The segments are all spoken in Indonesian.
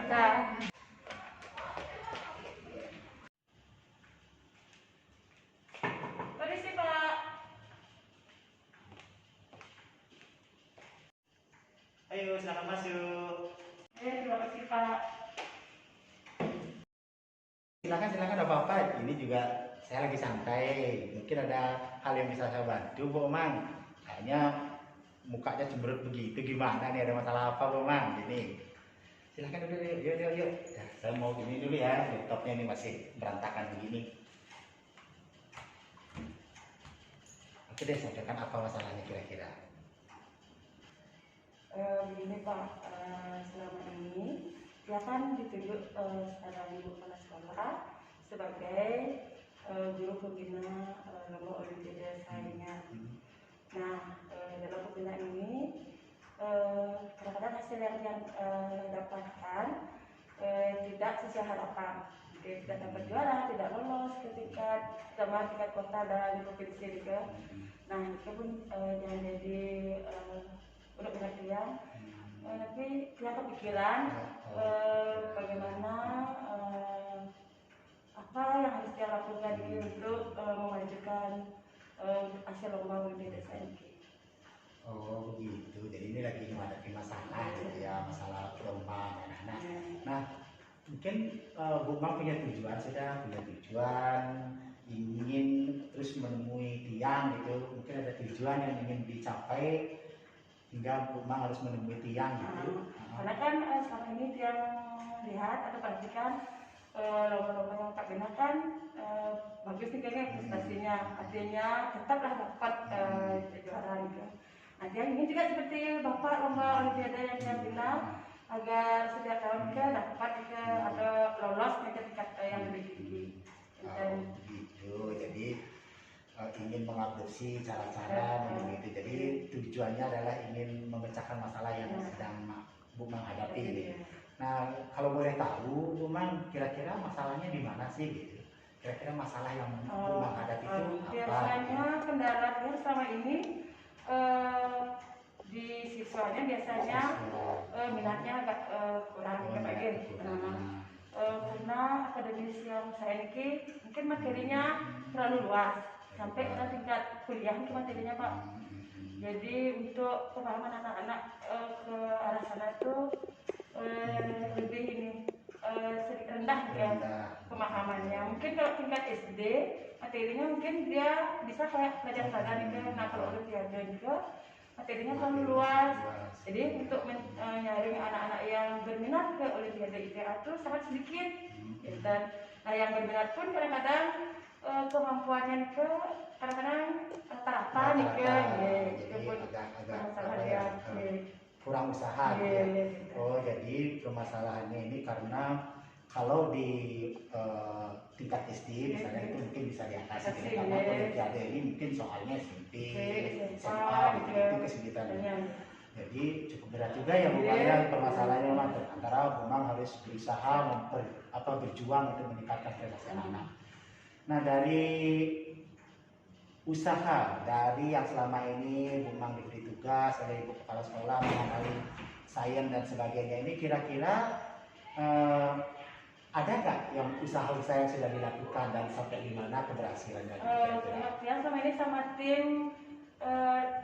kita. Permisi Pak. Ayo, silakan masuk. Terima kasih Pak. Silakan apa-apa. Ini juga saya lagi santai. Mungkin ada hal yang bisa saya bantu, Bu Mang. Kayaknya mukanya cemberut begitu. Gimana nih? Ada masalah apa, Bu Mang? Ini. Silakan dulu, yuk. Ya, saya mau gini dulu ya. Laptopnya ini masih berantakan begini. Oke deh, sampaikan apa masalahnya kira-kira. Begini Pak, selama ini dia kan ditunjuk secara ibu kepala sekolah sebagai guru pembina lomba olimpiade saingan. Nah, dalam pembinaan ini kadang-kadang hasil yang dapatkan tidak sesuai harapan. Jadi tidak dapat juara, tidak lolos ke tingkat kota dan provinsi juga. Nah, itu pun jangan jadi untuk pengertian. Tapi dia kepikiran bagaimana apa yang harus dia lakukan ini untuk memajukan hasil lomba olimpiade sains. Oh begitu, jadi ini lagi menghadapi masalah gitu ya, masalah lomba anak-anak. Nah, mungkin Bu Mang punya tujuan ingin terus menemui tiang gitu. Mungkin ada tujuan yang ingin dicapai hingga Bu Mang harus menemui tiang gitu. Karena kan selama ini tiang lihat atau perhatikan lomba-lomba yang tak bina kan bagus nih kayaknya prestasinya, artinya tetaplah dapat juara gitu. Nah, dia ingin juga seperti Bapak lomba olimpiade yang saya bina agar setiap tahun ke dapat ke atau lolos ke tingkat yang lebih tinggi. Begitu, jadi ingin mengadopsi cara-cara begitu. Jadi tujuannya adalah ingin memecahkan masalah yang sedang Bu Mang hadapi ini. Nah, kalau boleh tahu, Bu Mang kira-kira masalahnya di mana sih gitu? Kira-kira masalah yang Bu Mang hadapi itu apa? Biasanya kendalanya selama ini di siswanya biasanya minatnya agak kurang bagus. Karena akademis yang saya ini mungkin materinya terlalu luas sampai ke tingkat kuliah itu materinya Pak. Jadi untuk pemahaman anak-anak ke arah sana itu lebih ini sedikit rendah ya pemahamannya. Mungkin kalau tingkat SD materinya mungkin dia bisa kayak pelajaran sadar itu. Nah, kalau olimpiade juga materinya terlalu luas. Jadi untuk menyaring anak-anak yang berminat ke olimpiade IPA itu sangat sedikit. Dan nah, yang berminat pun kadang-kadang kemampuannya ke kadang-kadang rata-rata nih ke itu pun masalah dia kurang usaha ya. Oh, jadi permasalahannya ini karena kalau di tingkat SD misalnya itu mungkin bisa diatasi karena olimpiade ini mungkin soalnya SMP, SMA itu kesulitan. Jadi cukup berat juga ya Bu Mang ya permasalahannya Mang. Antara Bu Mang harus berusaha berjuang untuk meningkatkan prestasi anak-anak. Nah, dari usaha dari yang selama ini Bu Mang diberi tugas oleh Ibu Kepala Sekolah mengenai sains dan sebagainya ini kira-kira ada nggak yang usaha-usaha yang sudah dilakukan dan sampai di mana keberhasilannya? Ya selama ini sama tim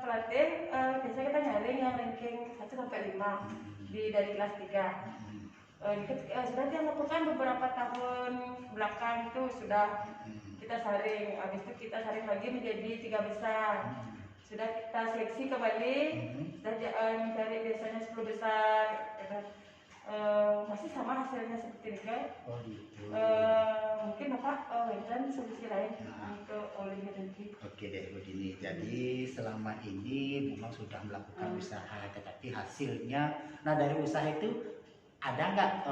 pelatih biasanya kita nyari yang ranking 1 sampai 5 dari kelas 3. Sudah dia lakukan beberapa tahun belakang itu sudah kita saring, habis itu kita saring lagi menjadi 3 besar. Sudah kita seleksi kembali, sudah mencari biasanya 10 besar. Masih sama hasilnya seperti ini. Mungkin Bapak dan solusi lain untuk olimpiade nanti. Oke deh begini. Jadi selama ini Bu Mang sudah melakukan usaha, tetapi hasilnya, nah dari usaha itu ada nggak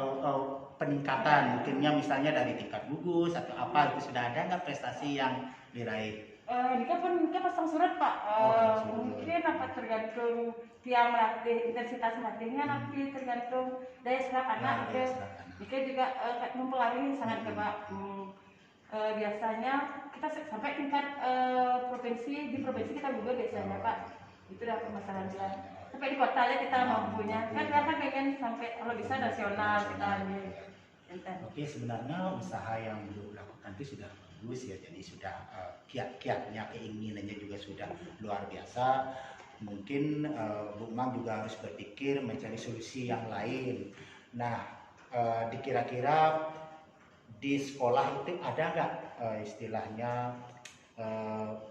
peningkatan? Mungkinnya misalnya dari tingkat gugus atau apa itu sudah ada nggak prestasi yang diraih? Ini pasang surat Pak. Mungkin apa tergantung tiang melatih, intensitas melatihnya nanti tergantung daya serap anak. Jika juga mempengaruhi sangat ke Pak. Biasanya kita sampai tingkat provinsi, di provinsi kita juga biasanya Pak. Itu adalah permasalahan. sampai di kota aja kita mampunya. Kan pengen sampai kalau bisa nasional kita ambil. Oke, sebenarnya usaha yang Ibu lakukan itu sudah bagus ya, jadi sudah kiat-kiatnya, keinginannya juga sudah luar biasa. Mungkin Bu Mang juga harus berpikir mencari solusi yang lain. Nah, kira-kira di sekolah itu ada nggak istilahnya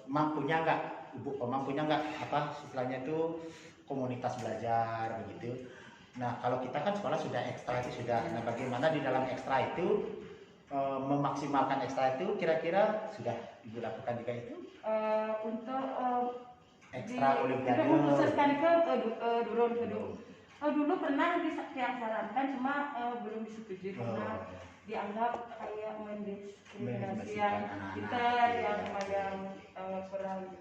mampunya nggak, Ibu mampunya nggak apa istilahnya itu komunitas belajar begitu. Nah, kalau kita kan sekolah sudah ekstra itu sudah. Nah, bagaimana di dalam ekstra itu memaksimalkan ekstra itu kira-kira sudah Ibu lakukan juga itu? Untuk Ekstra olimpiade. Khususkan ke dulu pernah yang sarankan, cuma belum disetujui karena dianggap kayak mendiskriminasi kita yang kurang.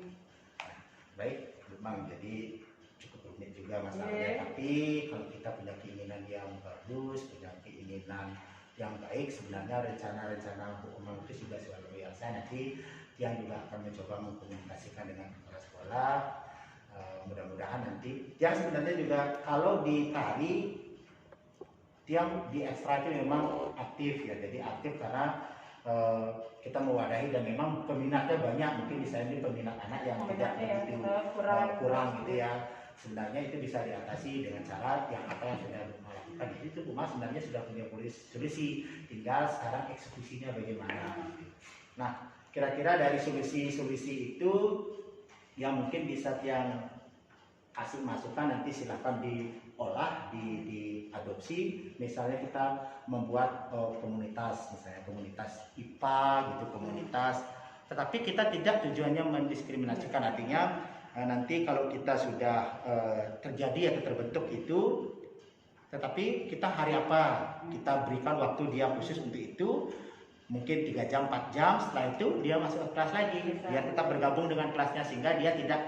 Baik, memang jadi cukup rumit juga masalahnya. Tapi kalau kita punya keinginan yang bagus, punya keinginan yang baik, sebenarnya rencana-rencana Bu Umang itu sudah luar biasa. Nanti yang juga akan mencoba mengkomunikasikan dengan kepala sekolah. Mudah-mudahan nanti yang sebenarnya juga kalau di tari yang di ekstra itu memang aktif ya, jadi aktif karena kita mewadahi dan memang peminatnya banyak. Mungkin misalnya ini peminat anak yang tidak begitu kurang gitu ya. Sebenarnya itu bisa diatasi dengan cara yang apa yang sudah melakukan. Jadi itu rumah sebenarnya sudah punya solusi, tinggal sekarang eksekusinya bagaimana. Nah, kira-kira dari solusi-solusi itu yang mungkin bisa yang kasih masukan nanti silahkan diolah, diadopsi. Misalnya kita membuat komunitas, misalnya komunitas IPA gitu, komunitas. Tetapi kita tidak tujuannya mendiskriminasikan, artinya nanti kalau kita sudah terjadi atau terbentuk itu, tetapi kita hari apa kita berikan waktu dia khusus untuk itu, mungkin 3 jam 4 jam, setelah itu dia masuk ke kelas lagi, dia tetap bergabung dengan kelasnya sehingga dia tidak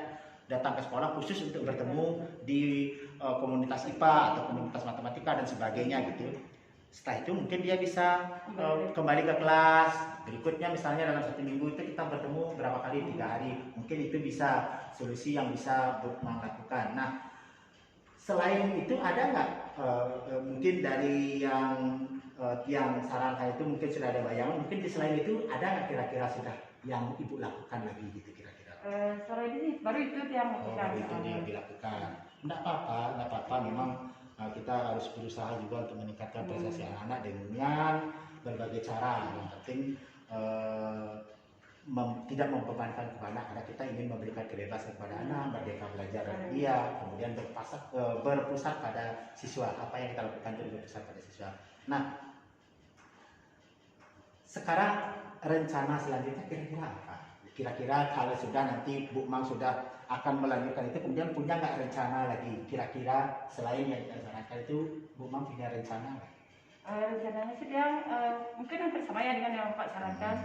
datang ke sekolah khusus untuk bertemu di komunitas IPA atau komunitas matematika dan sebagainya gitu. Setelah itu mungkin dia bisa kembali ke kelas berikutnya, misalnya dalam 1 minggu itu kita bertemu berapa kali, 3 hari. Mungkin itu bisa solusi yang bisa Bu Mang lakukan. Nah, selain itu ada nggak mungkin dari yang sarankan itu mungkin sudah ada bayangan, mungkin selain itu ada nggak kira-kira sudah yang Ibu lakukan lagi gitu kira-kira? Sore ini baru itu yang dilakukan. Nggak apa-apa, memang kita harus berusaha juga untuk meningkatkan prestasi anak-anak dengan berbagai cara. Yang penting tidak membebankan kepada anak. Kita ingin memberikan kebebasan kepada anak, merdeka belajar dari dia, kemudian berpusat pada siswa. Apa yang kita lakukan itu berpusat pada siswa. Nah, sekarang rencana selanjutnya kira-kira apa? Kira-kira kalau sudah nanti Bu Mang sudah akan melanjutkan itu, kemudian punya nggak rencana lagi? Kira-kira selain yang direncanakan itu, Bu Mang punya rencana nggak? Rencananya sih dia mungkin hampir sama ya dengan yang Pak sarankan.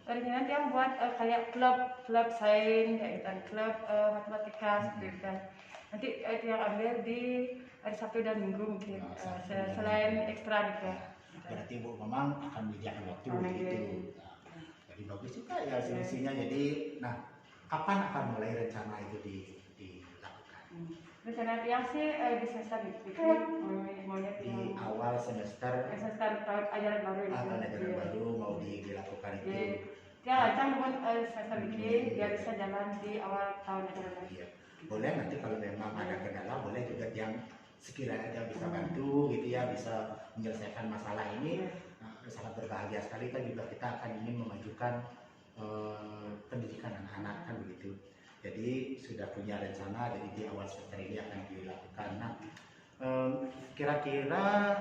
Rencananya dia buat kayak klub sains, kayak klub matematika seperti itu. Nanti itu yang ambil di hari Sabtu dan Minggu mungkin selain ekstra gitu. Berarti Bu Mang akan menyediakan waktu gitu. Jadi bagus juga ya solusinya. Jadi, nah, kapan akan mulai rencana itu dilakukan? Rencana yang sih di semester di awal semester tahun ajaran baru mau dilakukan itu. Dia rancang pun semester bikin, dia bisa jalan di awal tahun ajaran baru. Iya. Boleh nanti kalau memang ada kendala, boleh juga yang sekiranya bisa bantu gitu ya, bisa menyelesaikan masalah ini. Sangat berbahagia sekali kan, juga kita akan ingin memajukan pendidikan anak-anak kan begitu. Jadi sudah punya rencana, jadi di awal semester ini akan dilakukan. Nah, kira-kira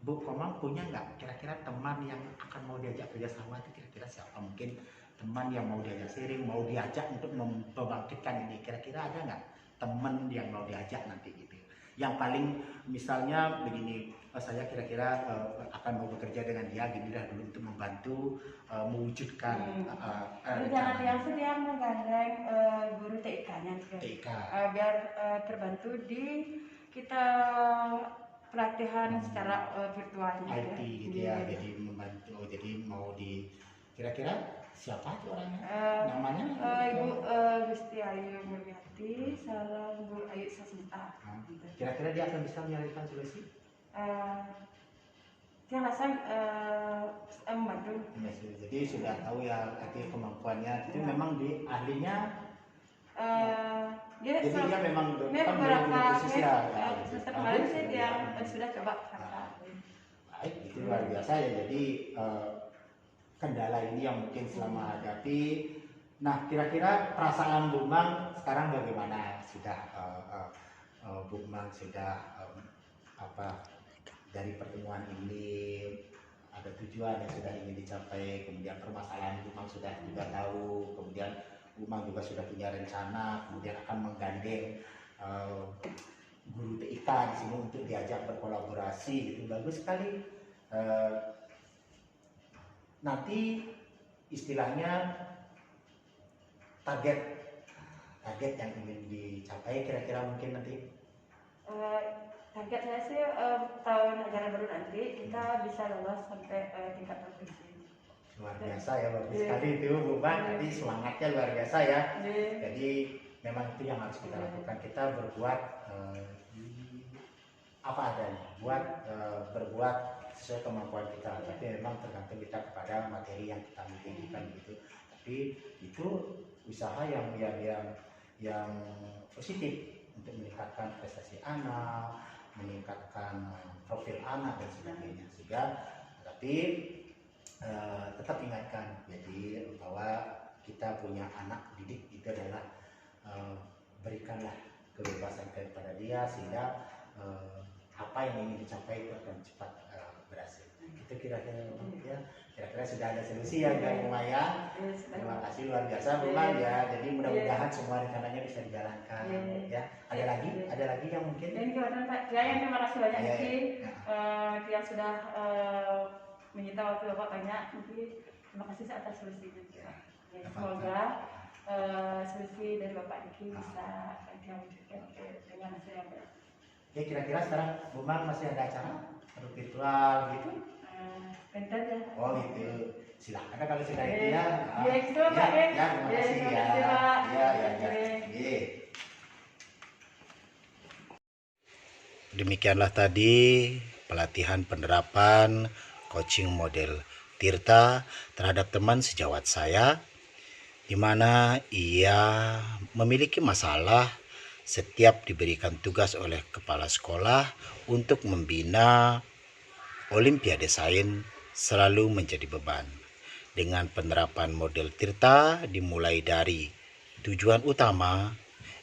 Bu Komang punya nggak kira-kira teman yang akan mau diajak kerjasama itu kira-kira siapa? Mungkin teman yang mau diajak sharing, mau diajak untuk membangkitkan ini, kira-kira ada nggak teman yang mau diajak nanti gitu? Yang paling misalnya begini, saya kira-kira akan mau bekerja dengan dia gini dah dulu untuk membantu mewujudkan rencana yang sedang menggandeng guru TIK-nya biar terbantu di kita pelatihan secara virtualnya IT gitu ya, jadi membantu, jadi mau Kira-kira siapa itu orangnya? Namanya? Ibu Gusti Ayu Murniati, salam Bu Ayu Sasmita. Kira-kira dia akan bisa menyalurkan solusi? Yang rasa membantu. Jadi sudah tahu ya arti kemampuannya. Itu memang di ahlinya. Jadi dia memang beberapa khusus ya. semester kemarin sih dia sudah coba. Baik, itu luar biasa ya. Jadi kendala ini yang mungkin selama hadapi. Nah, kira-kira perasaan Bu Mang sekarang bagaimana? Sudah Bu Mang sudah dari pertemuan ini ada tujuan yang sudah ingin dicapai, kemudian permasalahan Bu Mang sudah juga tahu, kemudian Bu Mang juga sudah punya rencana, kemudian akan menggandeng guru TIK di sini untuk diajak berkolaborasi, gitu. Bagus sekali. Nanti istilahnya target yang ingin dicapai kira-kira mungkin nanti target saya sih tahun ajaran baru nanti kita bisa lolos sampai tingkat provinsi. Luar biasa ya, bagus sekali itu Bu Mang. Nanti semangatnya luar biasa ya. Jadi memang itu yang harus kita lakukan, kita berbuat apa adanya, berbuat sesuai kemampuan kita, tapi memang tergantung kita kepada materi yang kita miliki kan gitu. Tapi itu usaha yang positif untuk meningkatkan prestasi anak, meningkatkan profil anak dan sebagainya. Sehingga tapi tetap ingatkan jadi bahwa kita punya anak didik itu adalah berikanlah kebebasan kepada dia sehingga apa yang ingin dicapai itu akan cepat berhasil. Itu kira-kira ya. Kira-kira sudah ada solusi yang lumayan. Terima kasih luar biasa Bu Mang ya. Jadi mudah-mudahan semua rencananya bisa dijalankan ya. Ada lagi yang mungkin. Dan kemudian Pak Kiai, terima kasih banyak mungkin yang sudah menyita waktu Bapak banyak. Mungkin terima kasih atas solusinya. Ya, semoga solusi dari Bapak Diki bisa diwujudkan dengan hasil yang baik. Ya, kira-kira sekarang Bu Mang masih ada acara virtual gitu? Bentar ya. Oh gitu. Silakan kalau sudah itu ya. Ya itu Pak. Ya, terima kasih ya. Ya. Demikianlah tadi pelatihan penerapan coaching model Tirta terhadap teman sejawat saya, di mana ia memiliki masalah setiap diberikan tugas oleh kepala sekolah untuk membina Olimpiade Sains selalu menjadi beban. Dengan penerapan model Tirta dimulai dari tujuan utama,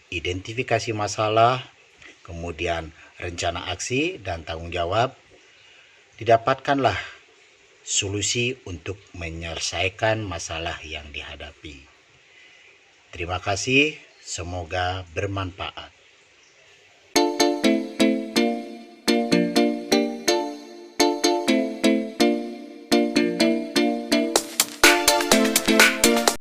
identifikasi masalah, kemudian rencana aksi dan tanggung jawab, didapatkanlah solusi untuk menyelesaikan masalah yang dihadapi. Terima kasih, semoga bermanfaat.